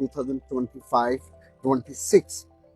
2025-26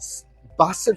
62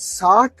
60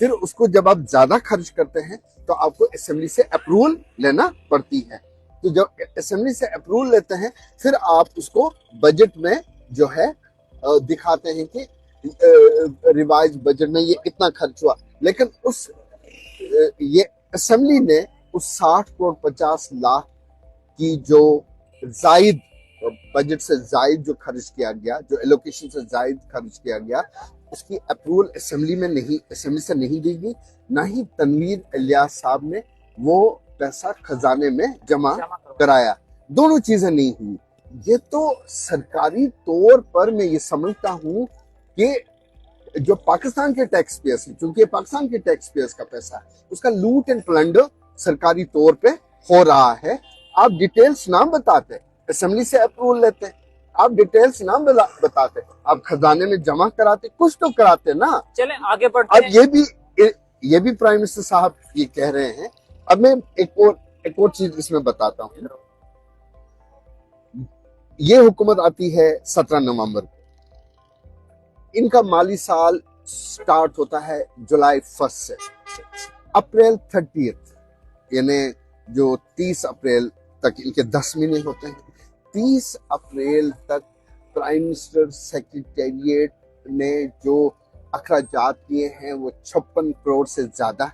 پھر اس کو جب آپ زیادہ خرچ کرتے ہیں تو آپ کو اسمبلی سے اپروول لینا پڑتی ہے. تو جب اسمبلی سے اپروول لیتے ہیں پھر آپ اس کو بجٹ میں جو ہے دکھاتے ہیں کہ ریوائز بجٹ میں یہ اتنا خرچ ہوا. لیکن یہ اسمبلی نے اس 60 کروڑ 50 لاکھ کی جو زائد بجٹ سے زائد جو خرچ کیا گیا، جو ایلوکیشن سے زائد خرچ کیا گیا، اس کی اپروول اسمبلی سے نہیں دی گئی، نہ ہی تنویر الیاس صاحب نے وہ پیسہ خزانے میں جمع کرایا. دونوں چیزیں نہیں ہوئی. یہ تو سرکاری طور پر میں یہ سمجھتا ہوں کہ جو پاکستان کے ٹیکس پیئرز ہیں، چونکہ پاکستان کے ٹیکس پیئرز کا پیسہ ہے، اس کا لوٹ اینڈ پلنڈر سرکاری طور پہ ہو رہا ہے. آپ ڈیٹیلز نہ بتاتے، اسمبلی سے اپروول لیتے، آپ ڈیٹیلز نہ بتاتے، آپ خزانے میں جمع کراتے، کچھ تو کراتے نا. چلیں آگے بڑھتے ہیں. اب یہ بھی پرائم منسٹر صاحب یہ کہہ رہے ہیں. اب میں ایک اور چیز اس میں بتاتا ہوں. یہ حکومت آتی ہے 17 نومبر کو. ان کا مالی سال سٹارٹ ہوتا ہے جولائی 1 سے. اپریل 30 یعنی جو 30 اپریل تک ان کے 10 مہینے ہوتے ہیں. 30 اپریل تک پرائم منسٹر سیکریٹریٹ نے جو اخراجات کیے ہیں وہ 56 کروڑ سے زیادہ.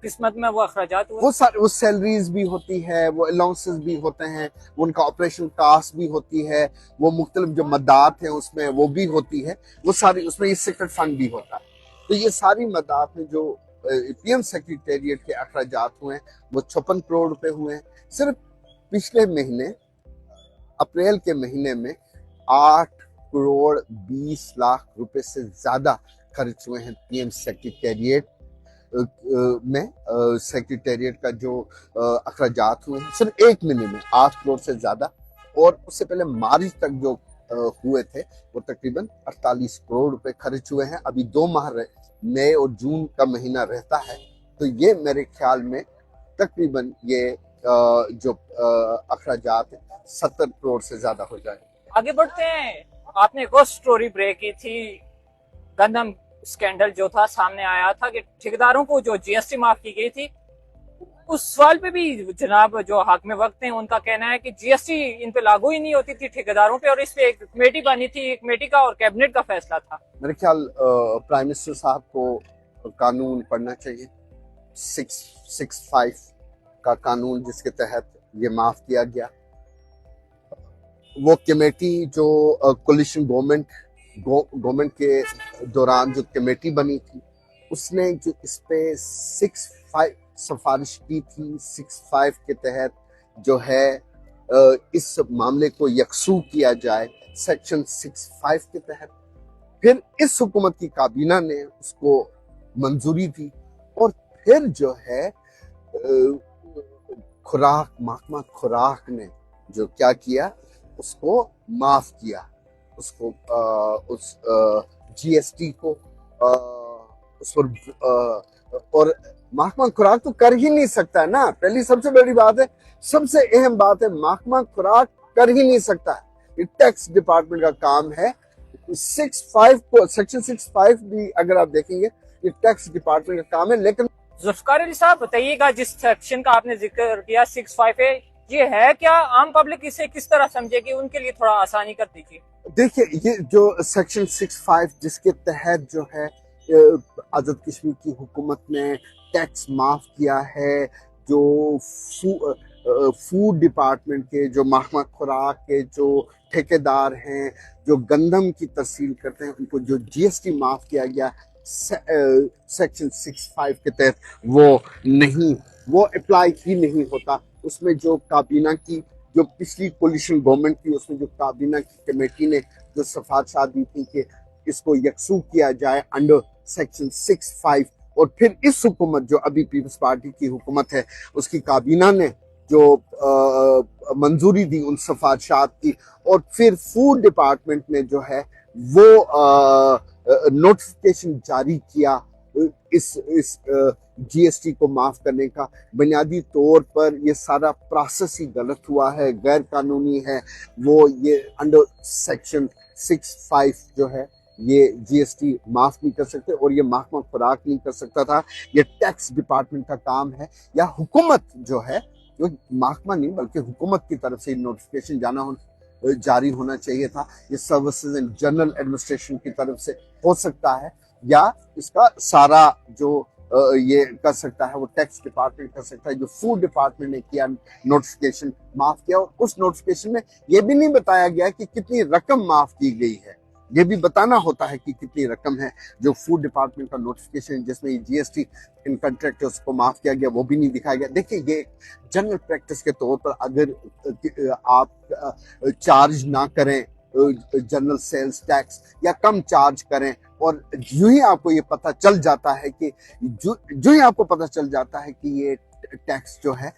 قسمت میں وہ اخراجات ہوئے، وہ سیلریز بھی ہوتی ہے، وہ الاؤنسز بھی ہوتے ہیں، وہ ان کا آپریشن کاسٹ بھی ہوتی ہے، وہ مختلف جو مدات ہیں اس میں وہ بھی ہوتی ہے، وہ ساری اس میں یہ سیکرٹ فنڈ بھی ہوتا ہے. تو یہ ساری مدات میں جو پی ایم سیکریٹریٹ کے اخراجات ہوئے ہیں وہ 56 کروڑ روپے ہوئے ہیں. صرف پچھلے مہینے اپریل کے مہینے میں 8 کروڑ 20 لاکھ روپے سے زیادہ خرچ ہوئے ہیں پی ایم سیکریٹریٹ میں. سیکریٹریٹ کا جو اخراجات ہوئے ہیں صرف ایک مہینے میں 8 کروڑ سے زیادہ. اور اس سے پہلے مارچ تک جو ہوئے تھے وہ تقریباً 48 کروڑ روپے خرچ ہوئے ہیں. ابھی 2 ماہ مئی اور جون کا مہینہ رہتا ہے. تو یہ میرے خیال میں تقریباً یہ جو اخراجات ہیں 70 کروڑ سے زیادہ ہو جائے. آگے بڑھتے ہیں. آپ نے ایک اور سٹوری بریک کی تھی، گندم سکینڈل جو تھا سامنے آیا تھا کہ ٹھیکیداروں کو جو جی ایس ٹی معاف کی گئی تھی. اس سوال پہ بھی جناب جو حاکم وقت ہیں ان کا کہنا ہے کہ جی ایس ٹی ان پہ لاگو ہی نہیں ہوتی تھی ٹھیکیداروں پہ، اور اس پہ ایک کمیٹی بنی تھی، ایک کمیٹی کا اور کیبنٹ کا فیصلہ تھا. میرے خیال پرائم منسٹر صاحب کو قانون پڑھنا چاہیے. 665 کا قانون جس کے تحت یہ معاف کیا گیا. وہ کمیٹی جو کولیشن گورنمنٹ کے دوران جو کمیٹی بنی تھی اس نے جو اس پہ 65 سفارش کی تھی. 65 کے تحت جو ہے اس معاملے کو یکسو کیا جائے سیکشن 65 کے تحت. پھر اس حکومت کی کابینہ نے اس کو منظوری دی اور پھر جو ہے محکمہ خوراک نے جو کیا کیا اس کو معاف کیا. اس کو اس جی ایس ٹی کو اس پر اور محکمہ خوراک تو کر ہی نہیں سکتا ہے نا. پہلی سب سے بڑی بات ہے، سب سے اہم بات ہے، محکمہ خوراک کر ہی نہیں سکتا ہے. یہ ٹیکس ڈپارٹمنٹ کا کام ہے. 65 کو سیکشن 65 بھی اگر آپ دیکھیں گے یہ ٹیکس ڈپارٹمنٹ کا کام ہے. لیکن ذوالفقار علی صاحب بتائیے گا، جس سیکشن کا آپ نے ذکر کیا 65 ہے، یہ ہے کیا؟ عام پبلک اسے کس طرح سمجھے کہ ان کے لیے تھوڑا آسانی کر دیجیے. دیکھیے یہ جو سیکشن 65 جس کے تحت جو ہے آزاد کشمیر کی حکومت نے ٹیکس معاف کیا ہے، جو فوڈ ڈپارٹمنٹ کے جو محکمہ خوراک کے جو ٹھیکیدار ہیں جو گندم کی ترسیل کرتے ہیں ان کو جو جی ایس ٹی معاف کیا گیا سیکشن 65 کے تحت وہ اپلائی ہی نہیں ہوتا. اس میں جو کابینہ کی جو پچھلی کولیشن گورنمنٹ تھی اس میں جو کابینہ کی کمیٹی نے جو سفارشات دی تھی کہ اس کو یکسو کیا جائے انڈر سیکشن 65، اور پھر اس حکومت جو ابھی پیپلز پارٹی کی حکومت ہے اس کی کابینہ نے جو منظوری دی ان سفارشات کی، اور پھر فوڈ ڈپارٹمنٹ نے جو ہے وہ نوٹیفیکیشن جاری کیا اس جی ایس ٹی کو معاف کرنے کا. بنیادی طور پر یہ سارا پروسیس ہی غلط ہوا ہے، غیر قانونی ہے. وہ یہ انڈر سیکشن 65 جو ہے یہ جی ایس ٹی معاف نہیں کر سکتے، اور یہ محکمہ خوراک نہیں کر سکتا تھا، یہ ٹیکس ڈپارٹمنٹ کا کام ہے، یا حکومت جو ہے، جو محکمہ نہیں بلکہ حکومت کی طرف سے نوٹیفیکیشن جاری ہونا چاہیے تھا، یہ سروسز اینڈ جنرل ایڈمنسٹریشن کی طرف سے ہو سکتا ہے، یا اس کا سارا جو یہ کر سکتا ہے وہ ٹیکس ڈپارٹمنٹ کر سکتا ہے، جو فوڈ ڈپارٹمنٹ نے کیا نوٹیفیکیشن معاف کیا، اور اس نوٹیفیکیشن میں یہ بھی نہیں بتایا گیا کہ کتنی رقم معاف کی گئی ہے، یہ بھی بتانا ہوتا ہے کہ کتنی رقم ہے، جو فوڈ ڈپارٹمنٹ کا نوٹیفیکیشن جس میں جی ایس ٹی ان کنٹریکٹرز کو معاف کیا گیا وہ بھی نہیں دکھایا گیا۔ دیکھیں یہ جنرل پریکٹس کے طور پر اگر آپ چارج نہ کریں جنرل سیلز ٹیکس، یا کم چارج کریں، اور جو ہی آپ کو یہ پتہ چل جاتا ہے کہ جو ہی آپ کو پتہ چل جاتا ہے کہ یہ ٹیکس جو ہے،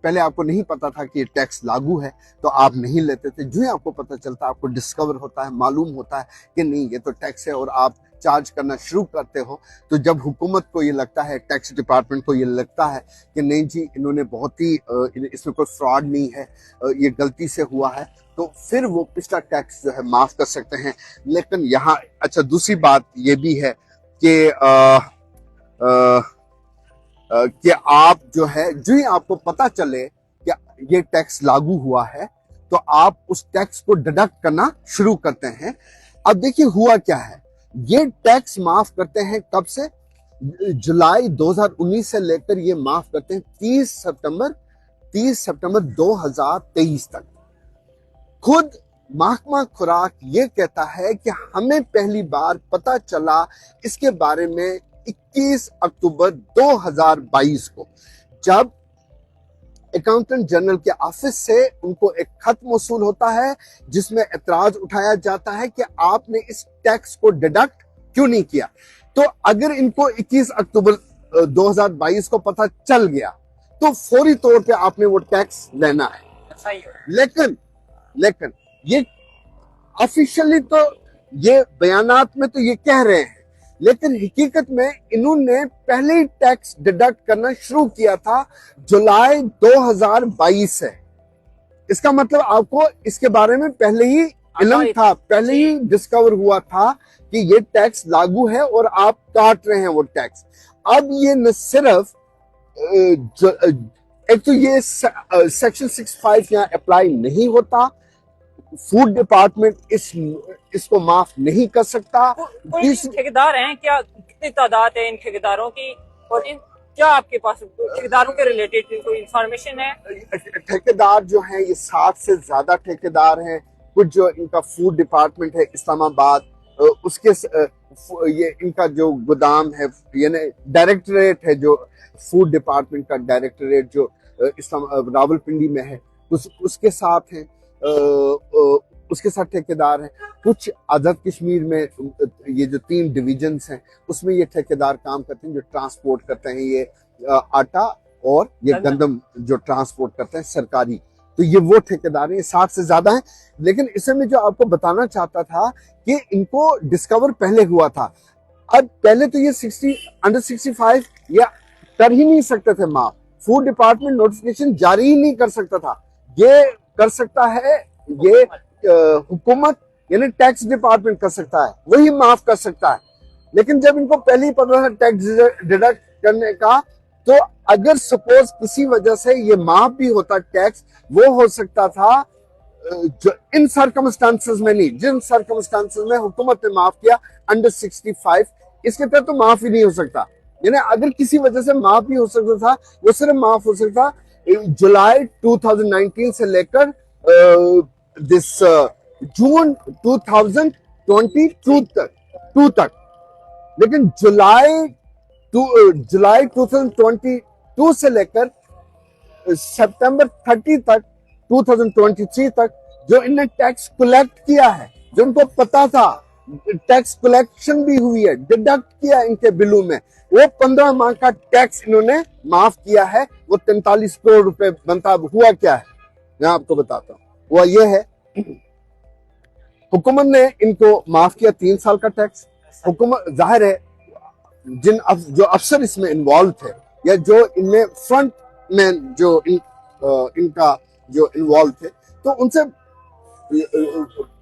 پہلے آپ کو نہیں پتا تھا کہ یہ ٹیکس لاگو ہے تو آپ نہیں لیتے تھے، جو ہی آپ کو پتہ چلتا ہے، آپ کو ڈسکور ہوتا ہے، معلوم ہوتا ہے کہ نہیں یہ تو ٹیکس ہے، اور آپ چارج کرنا شروع کرتے ہو، تو جب حکومت کو یہ لگتا ہے، ٹیکس ڈپارٹمنٹ کو یہ لگتا ہے کہ نہیں جی انہوں نے بہت ہی اس میں کوئی فراڈ نہیں ہے، یہ غلطی سے ہوا ہے، تو پھر وہ پچھلا ٹیکس جو ہے معاف کر سکتے ہیں۔ لیکن یہاں اچھا دوسری بات یہ بھی ہے کہ کہ آپ جو ہے، جو ہی آپ کو پتا چلے کہ یہ ٹیکس لاگو ہوا ہے تو آپ اس ٹیکس کو ڈیڈکٹ کرنا شروع کرتے ہیں۔ اب دیکھیے ہوا کیا ہے، یہ ٹیکس معاف کرتے ہیں کب سے؟ جولائی 2019 سے لے کر یہ معاف کرتے ہیں 30 ستمبر 2023 تک۔ خود محکمہ خوراک یہ کہتا ہے کہ ہمیں پہلی بار پتا چلا اس کے بارے میں 21 اکتوبر 2022 کو، جب اکاؤنٹنٹ جنرل کے آفس سے ان کو ایک خط موصول ہوتا ہے جس میں اعتراض اٹھایا جاتا ہے کہ آپ نے اس ٹیکس کو ڈیڈکٹ کیوں نہیں کیا۔ تو اگر ان کو 21 اکتوبر 2022 کو پتہ چل گیا تو فوری طور پہ آپ نے وہ ٹیکس لینا ہے۔ لیکن یہ آفیشلی تو یہ بیانات میں تو یہ کہہ رہے ہیں، لیکن حقیقت میں انہوں نے پہلے ہی ٹیکس ڈیڈکٹ کرنا شروع کیا تھا جولائی 2022 سے۔ اس کا مطلب آپ کو اس کے بارے میں پہلے ہی علم تھا، پہلے ہی ڈسکور ہوا تھا کہ یہ ٹیکس لاگو ہے اور آپ کاٹ رہے ہیں وہ ٹیکس۔ اب یہ نہ صرف ایک تو یہ سیکشن 65 یہاں اپلائی نہیں ہوتا، فوڈ ڈپارٹمنٹ اس کو معاف نہیں کر سکتا۔ کوئی ٹھیکیدار ہیں کیا؟ کتنی تعداد ہے ان ٹھیکیداروں کی، اور کیا آپ کے پاس ٹھیکیداروں کے ریلیٹڈ کوئی انفارمیشن ہے؟ ٹھیکیدار جو ہیں یہ 60 سے زیادہ ٹھیکیدار ہیں، کچھ جو ان کا فوڈ ڈپارٹمنٹ ہے اسلام آباد، اس کے یہ ان کا جو گودام ہے، یعنی ڈائریکٹریٹ ہے جو فوڈ ڈپارٹمنٹ کا ڈائریکٹریٹ جو راول پنڈی میں ہے، اس کے ساتھ ہیں، اس کے ساتھ ٹھیکیدار ہیں۔ کچھ آزاد کشمیر میں یہ جو 3 ڈویژنز ہیں اس میں یہ ٹھیکیدار کام کرتے ہیں جو ٹرانسپورٹ کرتے ہیں، یہ آٹا اور یہ گندم جو ٹرانسپورٹ کرتے ہیں سرکاری، تو یہ وہ ٹھیکیدار ہیں، یہ 60 سے زیادہ ہیں۔ لیکن اس میں جو آپ کو بتانا چاہتا تھا کہ ان کو ڈسکور پہلے ہوا تھا، اب پہلے تو یہ 60 under 65 یا کر ہی نہیں سکتے تھے معاف، فوڈ ڈپارٹمنٹ نوٹیفیکیشن جاری ہی نہیں کر سکتا تھا، یہ کر سکتا ہے یہ حکومت یعنی ٹیکس ڈپارٹمنٹ کر سکتا ہے، وہی معاف کر سکتا ہے۔ لیکن جب ان کو پہلی پتہ ہے ٹیکس ڈیڈکٹ کرنے کا، تو اگر سپوز کسی وجہ سے یہ معاف بھی ہوتا ٹیکس، وہ ہو سکتا تھا جو ان سرکمسٹانسز میں نہیں، جن سرکمسٹانسز میں حکومت نے معاف کیا انڈر 65، اس کے تحت تو معاف ہی نہیں ہو سکتا۔ یعنی اگر کسی وجہ سے معاف بھی ہو سکتا تھا، وہ صرف معاف ہو سکتا جولائی 2019 سے لے کر جون 2022 تک۔ لیکن جولائی 2022 سے لے کر سپتمبر 30 تک 2023 تک جو انہیں ٹیکس کلیکٹ کیا ہے، جو ان کو پتا تھا ٹیکس کلیکشن بھی ہوئی ہے، ڈیڈکٹ کیا ان کے بلوں میں، وہ 15 ماہ کا ٹیکس انہوں نے معاف کیا ہے، وہ 43 کروڑ روپے بنتا۔ ہوا کیا ہے میں آپ کو بتاتا ہوں، وہ یہ ہے حکومت نے ان کو معاف کیا 3 سال کا ٹیکس۔ حکومت ظاہر ہے جو افسر اس میں انوالو تھے یا جو ان میں فرنٹ میں جو ان کا جو انوالو تھے، تو ان سے